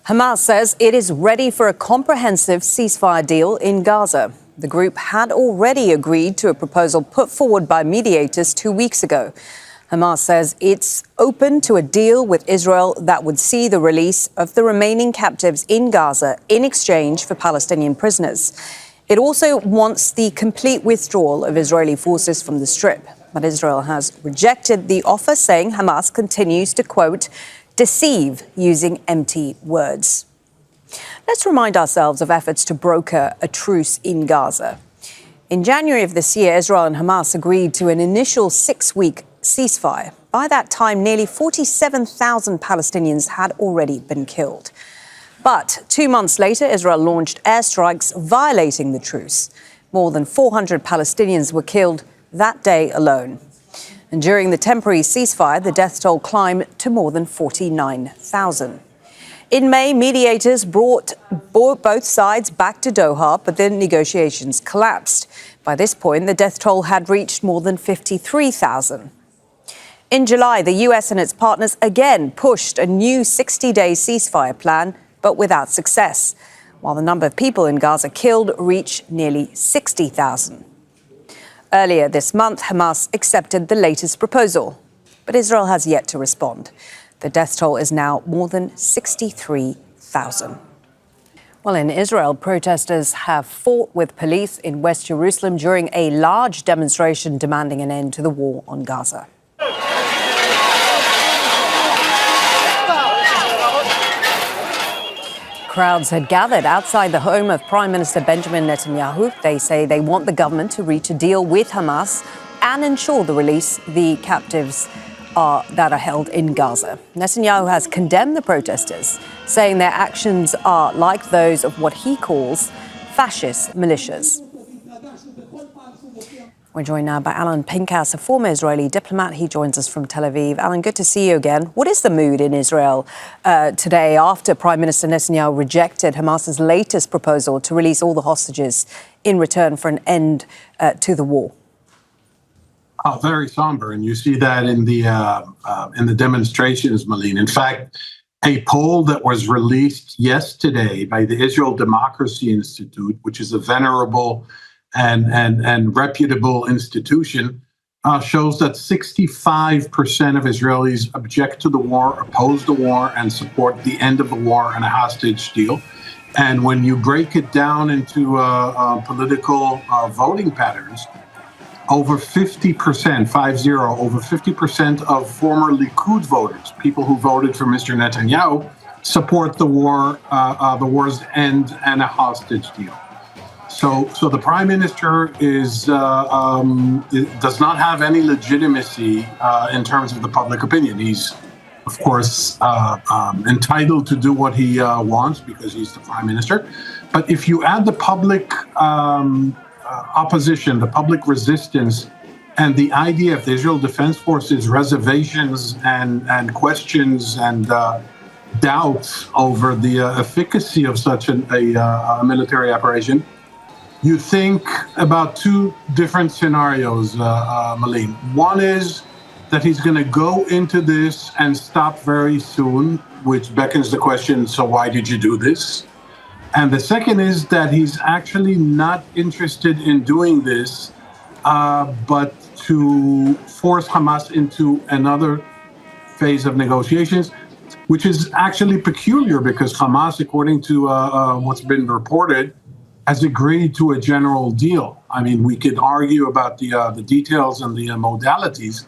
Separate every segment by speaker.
Speaker 1: Hamas says it is ready for a comprehensive ceasefire deal in Gaza. The group had already agreed to a proposal put forward by mediators 2 weeks ago. Hamas says it's open to a deal with Israel that would see the release of the remaining captives in Gaza in exchange for Palestinian prisoners. It also wants the complete withdrawal of Israeli forces from the Strip. But Israel has rejected the offer, saying Hamas continues to, quote, deceive using empty words. Let's remind ourselves of efforts to broker a truce in Gaza. In January of this year, Israel and Hamas agreed to an initial 6-week ceasefire. By that time, nearly 47,000 Palestinians had already been killed. But 2 months later, Israel launched airstrikes violating the truce. More than 400 Palestinians were killed that day alone. And during the temporary ceasefire, the death toll climbed to more than 49,000. In May, mediators brought both sides back to Doha, but the negotiations collapsed. By this point, the death toll had reached more than 53,000. In July, the US and its partners again pushed a new 60-day ceasefire plan, but without success, while the number of people in Gaza killed reached nearly 60,000. Earlier this month, Hamas accepted the latest proposal, but Israel has yet to respond. The death toll is now more than 63,000. Well, in Israel, protesters have fought with police in West Jerusalem during a large demonstration demanding an end to the war on Gaza. Crowds had gathered outside the home of Prime Minister Benjamin Netanyahu. They say they want the government to reach a deal with Hamas and ensure the release the captives that are held in Gaza. Netanyahu has condemned the protesters, saying their actions are like those of what he calls fascist militias. We're joined now by Alon Pinkas, a former Israeli diplomat. He joins us from Tel Aviv. Alon, good to see you again. What is the mood in Israel today after Prime Minister Netanyahu rejected Hamas's latest proposal to release all the hostages in return for an end to the war?
Speaker 2: Very somber, and you see that in the demonstrations, Malene. In fact, a poll that was released yesterday by the Israel Democracy Institute, which is a venerable and reputable institution, shows that 65% of Israelis object to the war, oppose the war, and support the end of the war and a hostage deal. And when you break it down into political voting patterns, over 50%, over 50% of former Likud voters, people who voted for Mr. Netanyahu, support the war's end and a hostage deal. So the prime minister does not have any legitimacy in terms of the public opinion. He's, of course, entitled to do what he wants because he's the prime minister. But if you add the public opposition, the public resistance, and the idea of the Israel Defense Forces reservations and questions and doubts over the efficacy of such a military operation, you think about two different scenarios, Malene. One is that he's going to go into this and stop very soon, which beckons the question, so why did you do this? And the second is that he's actually not interested in doing this, but to force Hamas into another phase of negotiations, which is actually peculiar because Hamas, according to what's been reported, has agreed to a general deal. I mean, we could argue about the details and the modalities.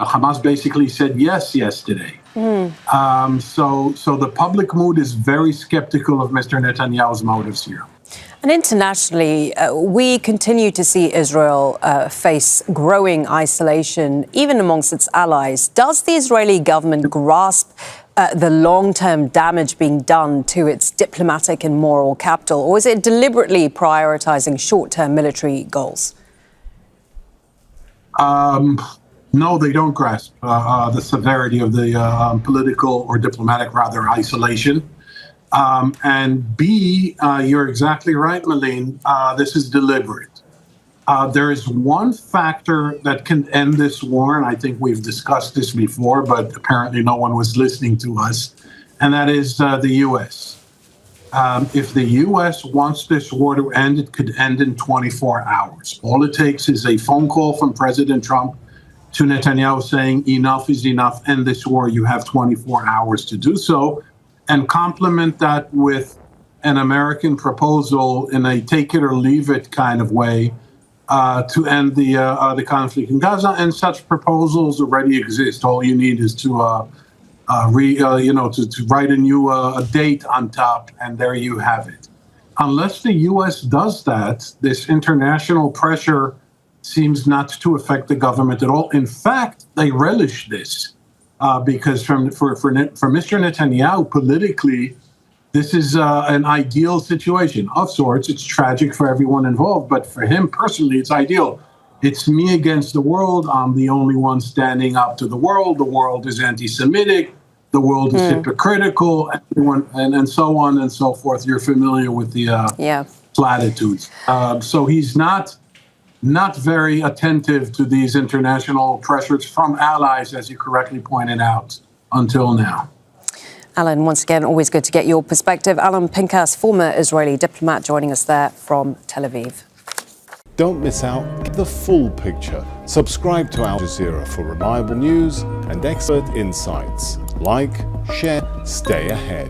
Speaker 2: Hamas basically said yes yesterday. So the public mood is very skeptical of Mr. Netanyahu's motives here.
Speaker 1: And internationally, we continue to see Israel face growing isolation, even amongst its allies. Does the Israeli government grasp the long-term damage being done to its diplomatic and moral capital, or is it deliberately prioritizing short-term military goals?
Speaker 2: No, they don't grasp the severity of the political or diplomatic, rather, isolation. And B, you're exactly right, Malene, this is deliberate. There is one factor that can end this war, and I think we've discussed this before, but apparently no one was listening to us, and that is the U.S. If the U.S. wants this war to end, it could end in 24 hours. All it takes is a phone call from President Trump to Netanyahu saying enough is enough, end this war. You have 24 hours to do so, and complement that with an American proposal in a take it or leave it kind of way to end the conflict in Gaza. And such proposals already exist. All you need is to write a new date on top, and there you have it. Unless the U.S. does that, this international pressure seems not to affect the government at all. In fact, they relish this because for Mr. Netanyahu, politically, this is an ideal situation of sorts. It's tragic for everyone involved, but for him personally, it's ideal. It's me against the world. I'm the only one standing up to the world. The world is anti-Semitic. The world is hypocritical, and so on and so forth. You're familiar with the platitudes. So he's not very attentive to these international pressures from allies, as you correctly pointed out, until now.
Speaker 1: Alon, once again, always good to get your perspective. Alon Pinkas, former Israeli diplomat, joining us there from Tel Aviv.
Speaker 3: Don't miss out. Get the full picture. Subscribe to Al Jazeera for reliable news and expert insights. Like, share, stay ahead.